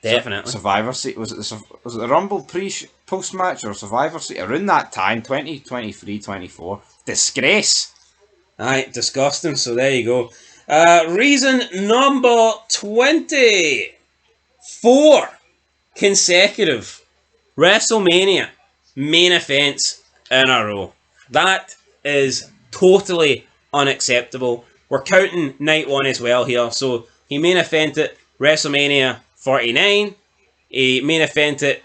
S1: Definitely.
S2: Survivor Series, was it the Rumble post-match or Survivor Series? Around that time, 2023, 24. Disgrace.
S1: Aye, disgusting, so there you go. Reason number 20. 4 consecutive WrestleMania main events in a row. That is totally unacceptable. We're counting night 1 as well here. So he main evented WrestleMania 49. He main evented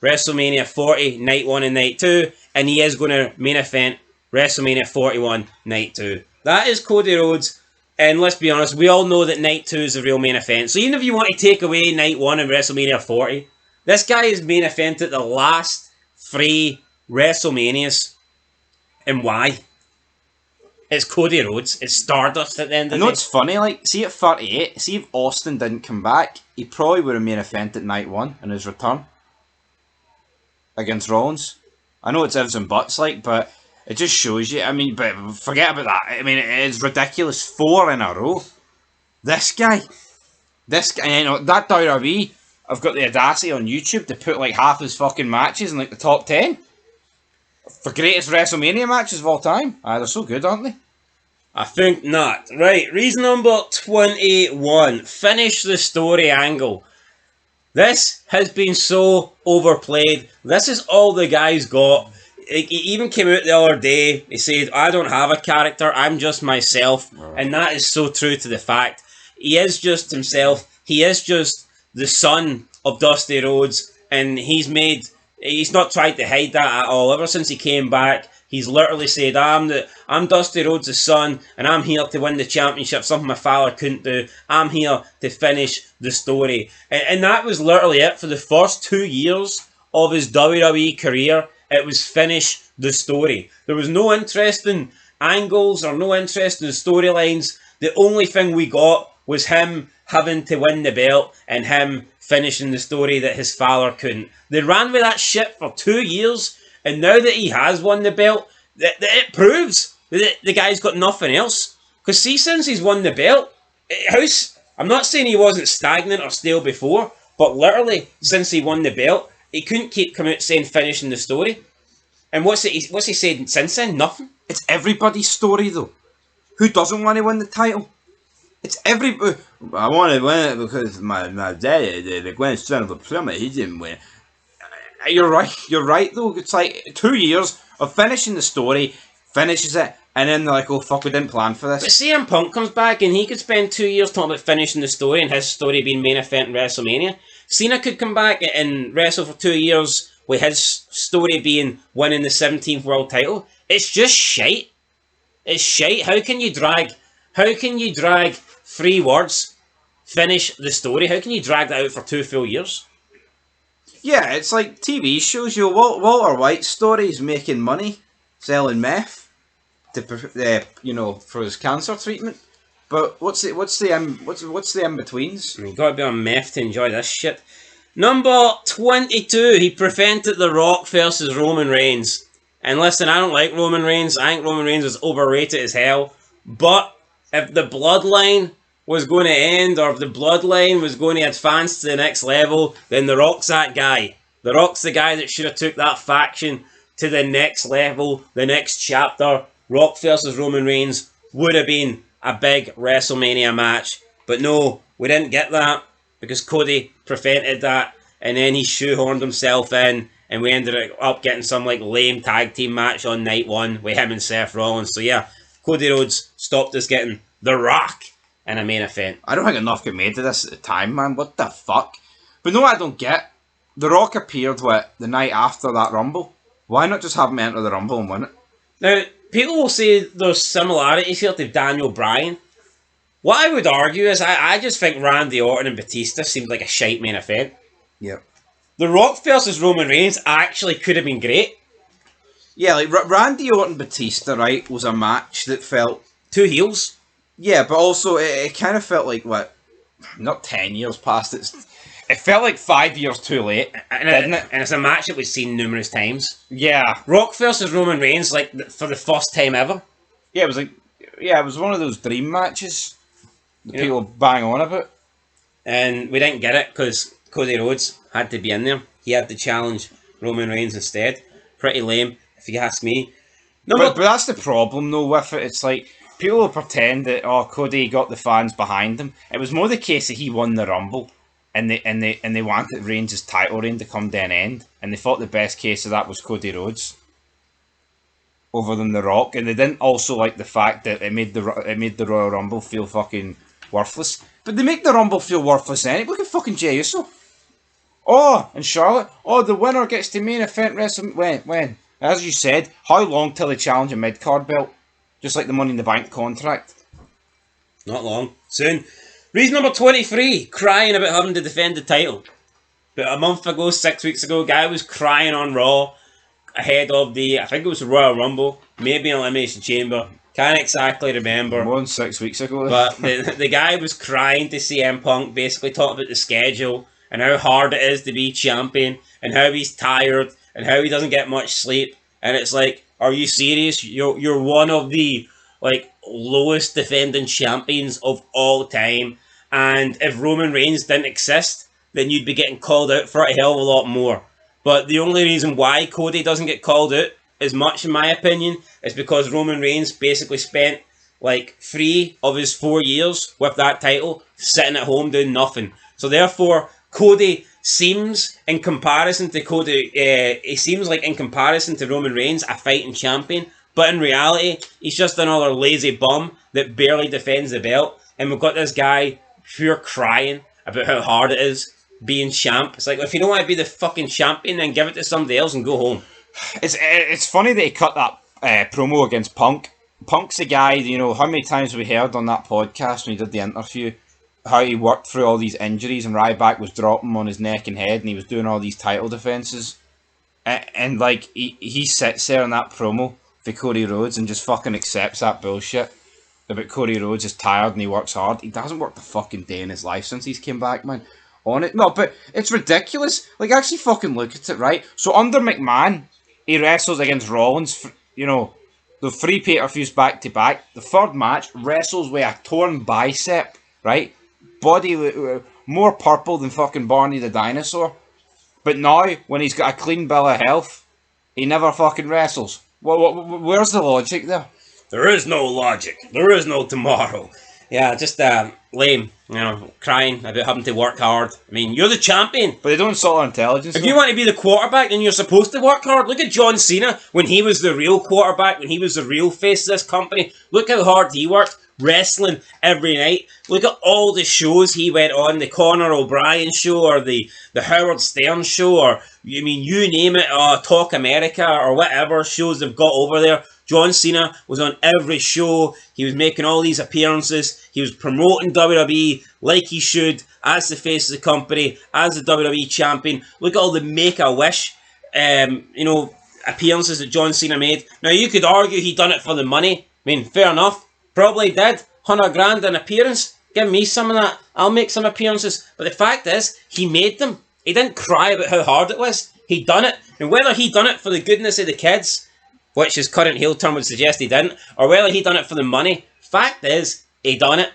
S1: WrestleMania 40 night 1 and night 2. And he is going to main event WrestleMania 41 night 2. That is Cody Rhodes. And let's be honest, we all know that night 2 is the real main event. So even if you want to take away night 1 and WrestleMania 40, this guy is main evented the last 3 WrestleManias. And why? It's Cody Rhodes. It's Stardust at the end of the day.
S2: I know it's funny, like, see at 38, see if Austin didn't come back, he probably would have main evented night 1 in his return. Against Rollins. I know it's ifs and buts, like, but it just shows you. I mean, but forget about that. I mean, it is ridiculous. 4 in a row. This guy, that WWE, I've got the audacity on YouTube to put like half his fucking matches in like the top 10 for greatest WrestleMania matches of all time. They're so good, aren't they?
S1: I think not. Right, reason number 21. Finish the story angle. This has been so overplayed. This is all the guys got. He even came out the other day. He said, I don't have a character. I'm just myself. And that is so true to the fact. He is just himself. He is just the son of Dusty Rhodes. And he's not tried to hide that at all. Ever since he came back, he's literally said, I'm Dusty Rhodes' son, and I'm here to win the championship, something my father couldn't do. I'm here to finish the story. And that was literally it for the first 2 years of his WWE career. It was finish the story. There was no interesting angles or no interesting storylines. The only thing we got was him having to win the belt and him finishing the story that his father couldn't. They ran with that shit for 2 years, and now that he has won the belt, it proves that the guy's got nothing else. Because see, since he's won the belt, I'm not saying he wasn't stagnant or stale before, but literally, since he won the belt, he couldn't keep coming out saying finishing the story. And what's he said since then? Nothing.
S2: It's everybody's story, though. Who doesn't want to win the title? It's every. I want to win it because my dad, the grandson of a plumber, he didn't win. You're right, though. It's like 2 years of finishing the story, finishes it, and then they're like, oh fuck, we didn't plan for this.
S1: But CM Punk comes back and he could spend 2 years talking about finishing the story and his story being main event in WrestleMania. Cena could come back and wrestle for 2 years with his story being winning the 17th world title. It's just shite. It's shite. How can you drag 3 words, finish the story? How can you drag that out for 2 full years?
S2: Yeah, it's like TV shows. Walter White's story is making money selling meth to for his cancer treatment. But what's the in betweens?
S1: You gotta be on meth to enjoy this shit. Number 22, he prevented The Rock versus Roman Reigns. And listen, I don't like Roman Reigns. I think Roman Reigns is overrated as hell. But if the bloodline was going to end, or if the bloodline was going to advance to the next level, then The Rock's that guy. The Rock's the guy that should have took that faction to the next level, the next chapter. Rock versus Roman Reigns would have been a big WrestleMania match. But no, we didn't get that because Cody prevented that, and then he shoehorned himself in, and we ended up getting some like lame tag team match on night 1 with him and Seth Rollins. So yeah, Cody Rhodes stopped us getting The Rock in a main event.
S2: I don't think enough got made of this at the time, man. What the fuck? But no, I don't get. The Rock appeared the night after that Rumble. Why not just have him enter the Rumble and win it?
S1: Now, people will say there's similarities here to Daniel Bryan. What I would argue is I just think Randy Orton and Batista seemed like a shite main event.
S2: Yep.
S1: The Rock versus Roman Reigns actually could have been great.
S2: Yeah, like Randy Orton Batista, right, was a match that felt
S1: 2 heels.
S2: Yeah, but also it kind of felt like not 10 years past. It felt like 5 years too late, didn't it?
S1: And it's a match that we've seen numerous times.
S2: Yeah.
S1: Rock versus Roman Reigns, like for the first time ever.
S2: Yeah, it was one of those dream matches that people bang on about.
S1: And we didn't get it because Cody Rhodes had to be in there. He had to challenge Roman Reigns instead. Pretty lame, if you ask me.
S2: But that's the problem, though, with it. It's like, people will pretend that, Cody got the fans behind him. It was more the case that he won the Rumble, and they wanted Reigns' title reign to come to an end, and they thought the best case of that was Cody Rhodes over than The Rock, and they didn't also like the fact that it made the Royal Rumble feel fucking worthless. But they make the Rumble feel worthless anyway. Look at fucking Jey Uso. Oh, and Charlotte. Oh, the winner gets to main event WrestleMania. When? As you said, how long till they challenge a mid-card belt? Just like the Money in the Bank contract.
S1: Not long. Soon. Reason number 23, crying about having to defend the title. But a month ago, 6 weeks ago, guy was crying on Raw ahead of I think it was the Royal Rumble, maybe an Elimination Chamber. Can't exactly remember.
S2: More than 6 weeks ago.
S1: But the guy was crying to CM Punk, basically talking about the schedule and how hard it is to be champion and how he's tired and how he doesn't get much sleep. And it's like, are you serious? You're one of the lowest defending champions of all time. And if Roman Reigns didn't exist, then you'd be getting called out for a hell of a lot more. But the only reason why Cody doesn't get called out as much, in my opinion, is because Roman Reigns basically spent 3 of his 4 years with that title sitting at home doing nothing. So therefore, Cody seems, in comparison to Roman Reigns, a fighting champion. But in reality, he's just another lazy bum that barely defends the belt. And we've got this guy pure crying about how hard it is being champ. It's like, if you don't want to be the fucking champion, then give it to somebody else and go home.
S2: It's funny that he cut that promo against Punk. Punk's the guy, how many times we heard on that podcast when he did the interview, how he worked through all these injuries and Ryback was dropping him on his neck and head and he was doing all these title defences. And he sits there in that promo for Cody Rhodes and just fucking accepts that bullshit about Cody Rhodes is tired and he works hard. He hasn't worked a fucking day in his life since he's came back, man. On it. No, but it's ridiculous. Actually fucking look at it, right? So under McMahon, he wrestles against Rollins, the 3 pay-per-views back to back. The third match, wrestles with a torn bicep, right? Body more purple than fucking Barney the dinosaur. But now, when he's got a clean bill of health, he never fucking wrestles. Where's the logic there?
S1: There is no logic. There is no tomorrow. Yeah, just lame. You know, crying about having to work hard. I mean, you're the champion.
S2: But they don't insult our intelligence.
S1: If you want to be the quarterback, then you're supposed to work hard. Look at John Cena when he was the real quarterback, when he was the real face of this company. Look how hard he worked, wrestling every night. Look at all the shows he went on, the Conor O'Brien show or the Howard Stern show, or, I mean, you name it, Talk America or whatever shows they've got over there. John Cena was on every show. He was making all these appearances. He was promoting WWE like he should, as the face of the company, as the WWE champion. Look at all the Make-A-Wish, appearances that John Cena made. Now, you could argue he done it for the money. I mean, fair enough. Probably did. $100,000 an appearance. Give me some of that. I'll make some appearances. But the fact is, he made them. He didn't cry about how hard it was. He done it. And whether he done it for the goodness of the kids, which his current heel turn would suggest he didn't, or whether he done it for the money, fact is, he done it.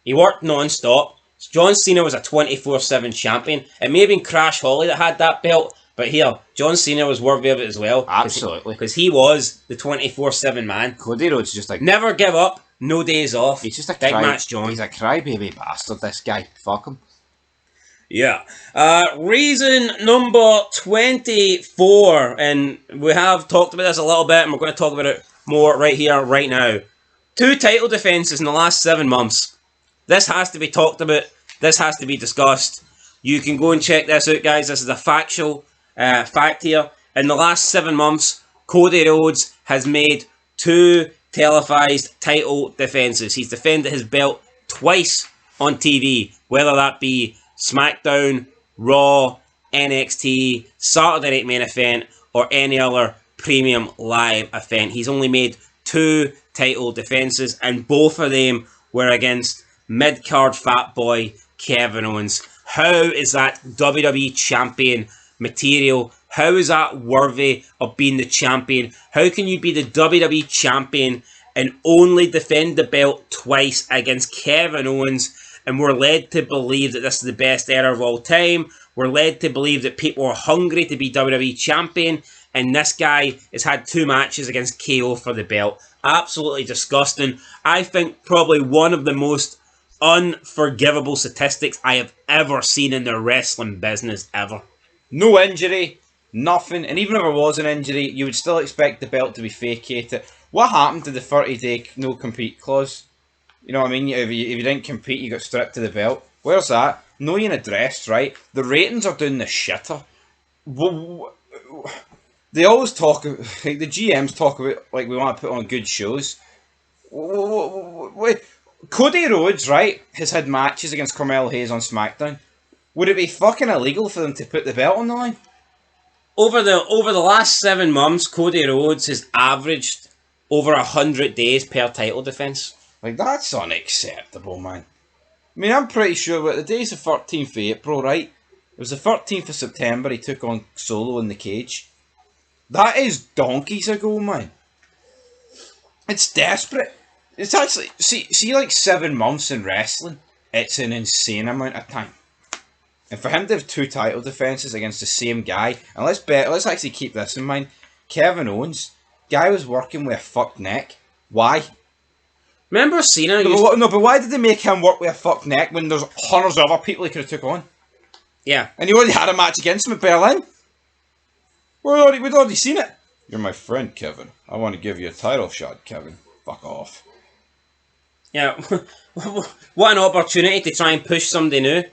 S1: He worked non-stop. John Cena was a 24/7 champion. It may have been Crash Holly that had that belt, but here, John Cena was worthy of it as well.
S2: Absolutely.
S1: Because he was the 24/7 man.
S2: Cody Rhodes just like...
S1: Never give up, no days off.
S2: He's just a
S1: big match, John.
S2: He's a crybaby bastard, this guy. Fuck him.
S1: Yeah. Reason number 24, and we have talked about this a little bit, and we're going to talk about it more right here, right now. 2 title defenses in the last 7 months. This has to be talked about. This has to be discussed. You can go and check this out, guys. This is a factual fact here. In the last 7 months, Cody Rhodes has made 2 televised title defenses. He's defended his belt twice on TV, whether that be SmackDown, Raw, NXT, Saturday Night Main Event, or any other premium live event. He's only made 2 title defenses, and both of them were against mid-card fat boy Kevin Owens. How is that WWE champion material? How is that worthy of being the champion? How can you be the WWE champion and only defend the belt twice against Kevin Owens? And we're led to believe that this is the best era of all time. We're led to believe that people are hungry to be WWE champion. And this guy has had 2 matches against KO for the belt. Absolutely disgusting. I think probably one of the most unforgivable statistics I have ever seen in the wrestling business ever.
S2: No injury, nothing. And even if there was an injury, you would still expect the belt to be vacated. What happened to the 30-day no-compete clause? You know what I mean? If you didn't compete, you got stripped to the belt. Where's that? No, you're addressed, right? The ratings are doing the shitter. They always talk, like the GMs talk about, like, we want to put on good shows. Cody Rhodes, right, has had matches against Carmelo Hayes on SmackDown. Would it be fucking illegal for them to put the belt on the line?
S1: Over the last 7 months, Cody Rhodes has averaged over 100 days per title defense.
S2: Like, that's unacceptable, man. I mean, I'm pretty sure what the day's the 13th of April, right? It was the 13th of September he took on Solo in the cage. That is donkeys ago, man. It's desperate. It's actually, see like 7 months in wrestling, it's an insane amount of time. And for him to have 2 title defenses against the same guy, and let's actually keep this in mind. Kevin Owens, guy was working with a fucked neck. Why?
S1: Remember Cena?
S2: No, but why did they make him work with a fucked neck when there's hundreds of other people he could have took on?
S1: Yeah.
S2: And he already had a match against him at Berlin. We'd already seen it. You're my friend, Kevin. I want to give you a title shot, Kevin. Fuck off.
S1: Yeah. What an opportunity to try and push somebody new.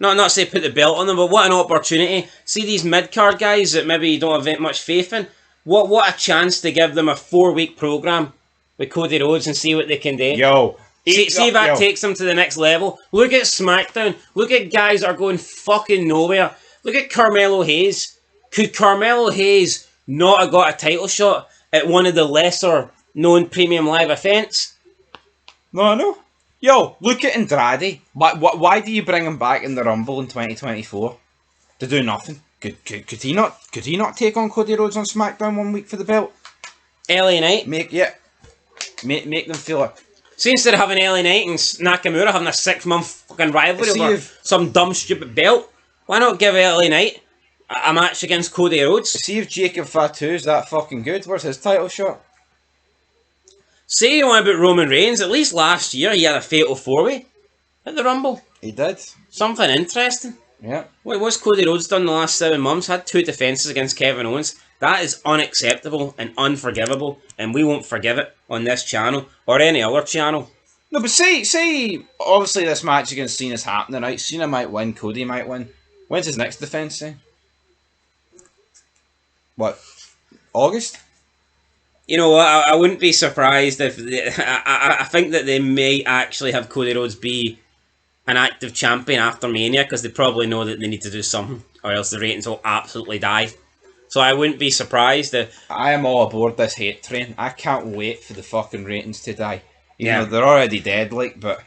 S1: Not say put the belt on them, but what an opportunity. See these mid-card guys that maybe you don't have much faith in? What a chance to give them a 4-week program with Cody Rhodes and see what they can do.
S2: Yo.
S1: See if that takes them to the next level. Look at SmackDown. Look at guys that are going fucking nowhere. Look at Carmelo Hayes. Could Carmelo Hayes not have got a title shot at one of the lesser known premium live events?
S2: No. Yo, look at Andrade. Why do you bring him back in the Rumble in 2024? To do nothing? Could he not take on Cody Rhodes on SmackDown 1 week for the belt?
S1: LA Knight.
S2: Make them feel it.
S1: See, instead of having LA Knight and Nakamura having a 6-month fucking rivalry over some dumb, stupid belt, why not give LA Knight a match against Cody Rhodes?
S2: See if Jacob Fatu's that fucking good. Where's his title shot?
S1: Say you want about Roman Reigns, at least last year he had a fatal 4-way at the Rumble.
S2: He did.
S1: Something interesting.
S2: Yeah.
S1: What's Cody Rhodes done the last 7 months? Had 2 defences against Kevin Owens. That is unacceptable and unforgivable, and we won't forgive it on this channel or any other channel.
S2: No, but say obviously this match against Cena's happening, right? Cena might win, Cody might win. When's his next defence, say? What? August?
S1: You know what? I wouldn't be surprised if I think that they may actually have Cody Rhodes be an active champion after Mania, because they probably know that they need to do something, or else the ratings will absolutely die. So I wouldn't be surprised if...
S2: I am all aboard this hate train. I can't wait for the fucking ratings to die. You
S1: Yeah.
S2: know, they're already dead, like, but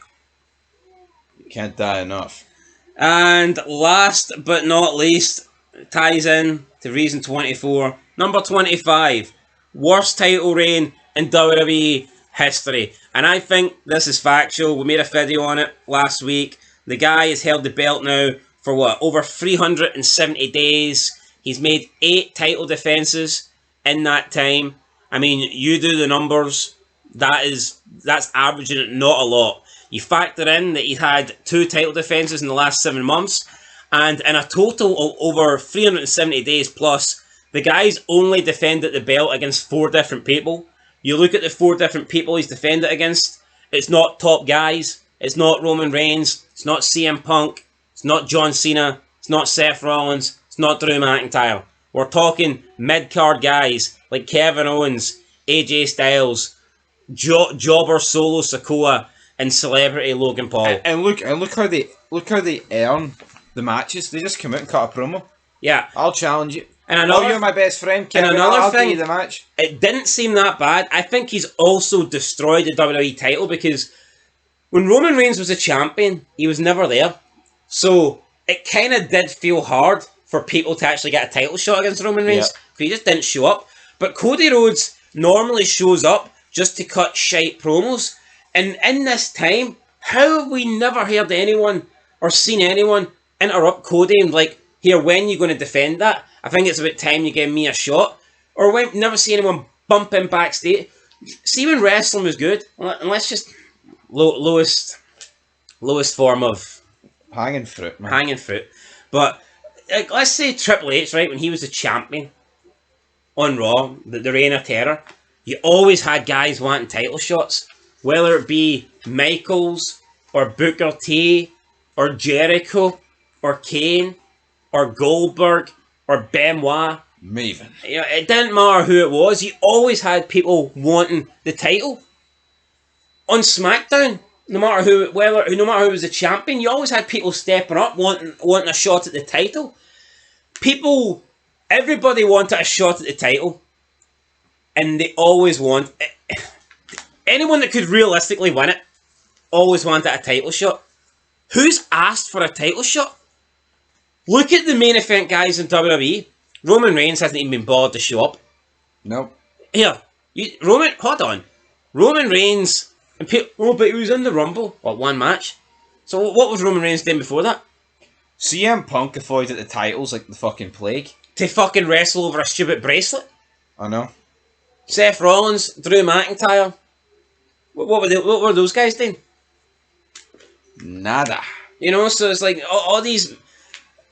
S2: you can't die enough.
S1: And last but not least, ties in to reason 24, number 25, worst title reign in WWE history. And I think this is factual. We made a video on it last week. The guy has held the belt now for what, over 370 days. He's made 8 title defenses in that time. I mean, you do the numbers. That's averaging it not a lot. You factor in that he's had 2 title defenses in the last 7 months, and in a total of over 370 days plus, the guy's only defended the belt against 4 different people. You look at the 4 different people he's defended against, it's not top guys, it's not Roman Reigns, it's not CM Punk, it's not John Cena, it's not Seth Rollins, it's not Drew McIntyre. We're talking mid-card guys like Kevin Owens, AJ Styles, Jobber Solo Sikoa, and celebrity Logan Paul.
S2: And look how they earn the matches. They just come out and cut a promo.
S1: Yeah.
S2: I'll challenge you.
S1: And another,
S2: you're my best friend, Kevin.
S1: And another
S2: I'll
S1: thing,
S2: give you the match.
S1: It didn't seem that bad. I think he's also destroyed the WWE title, because when Roman Reigns was a champion, he was never there. So it kind of did feel hard for people to actually get a title shot against Roman Reigns, because he just didn't show up. But Cody Rhodes normally shows up just to cut shite promos. And in this time, how have we never heard anyone or seen anyone interrupt Cody and like, here, when are you going to defend that? I think it's about time you give me a shot. Or when never see anyone bump in backstage. See, when wrestling was good, and let's just lowest form of
S2: hanging fruit, man.
S1: Hanging fruit. But like, let's say Triple H, right, when he was the champion on Raw, the Reign of Terror, you always had guys wanting title shots, whether it be Michaels or Booker T or Jericho or Kane or Goldberg or Benoit.
S2: Maven.
S1: You know, it didn't matter who it was. You always had people wanting the title. On SmackDown, no matter who was the champion, you always had people stepping up, wanting a shot at the title. Everybody wanted a shot at the title, and they always want anyone that could realistically win it. Always wanted a title shot. Who's asked for a title shot? Look at the main event guys in WWE. Roman Reigns hasn't even been bothered to show up.
S2: Nope.
S1: Here, hold on. Roman Reigns, but he was in the Rumble. What, 1 match? So what was Roman Reigns doing before that?
S2: CM Punk avoided the titles like the fucking plague.
S1: To fucking wrestle over a stupid bracelet?
S2: I know.
S1: Seth Rollins, Drew McIntyre. What were those guys doing?
S2: Nada.
S1: You know, so it's like all these.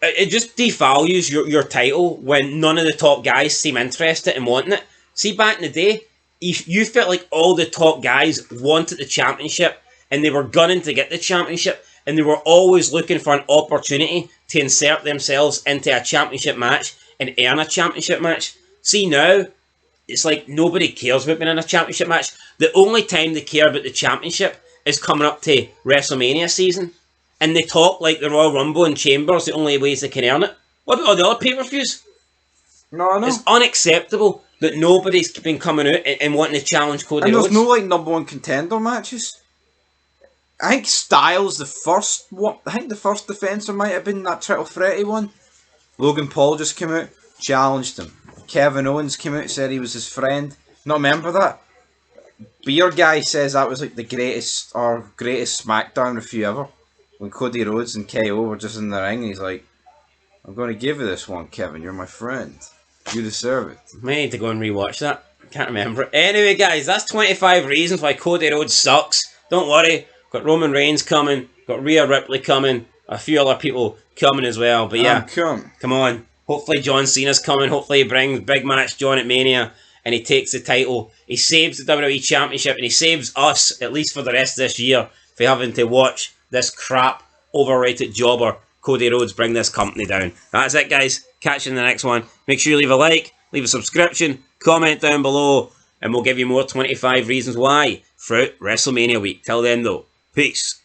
S1: It just devalues your title when none of the top guys seem interested in wanting it. See, back in the day, you felt like all the top guys wanted the championship, and they were gunning to get the championship, and they were always looking for an opportunity to insert themselves into a championship match and earn a championship match. See, now, it's like nobody cares about being in a championship match. The only time they care about the championship is coming up to WrestleMania season. And they talk like the Royal Rumble and Chambers, the only ways they can earn it. What about all the other pay-per-views?
S2: No, I know.
S1: It's unacceptable that nobody's been coming out and wanting to challenge Cody Rhodes.
S2: And there's no like number 1 contender matches. I think Styles, the first defender might have been that Triple Threaty one. Logan Paul just came out, challenged him. Kevin Owens came out, said he was his friend. Not remember that? Beer Guy says that was like the greatest SmackDown review ever. When Cody Rhodes and KO were just in the ring, and he's like, I'm going to give you this one, Kevin. You're my friend. You deserve it.
S1: May need to go and rewatch that. Can't remember it. Anyway, guys, that's 25 reasons why Cody Rhodes sucks. Don't worry. Got Roman Reigns coming. Got Rhea Ripley coming. A few other people coming as well. But yeah, come on. Hopefully John Cena's coming. Hopefully he brings big match John at Mania and he takes the title. He saves the WWE Championship and he saves us, at least for the rest of this year, for having to watch this crap, overrated jobber Cody Rhodes bring this company down. That's it, guys. Catch you in the next one. Make sure you leave a like, leave a subscription, comment down below, and we'll give you more 25 reasons why throughout WrestleMania week. Till then, though, peace.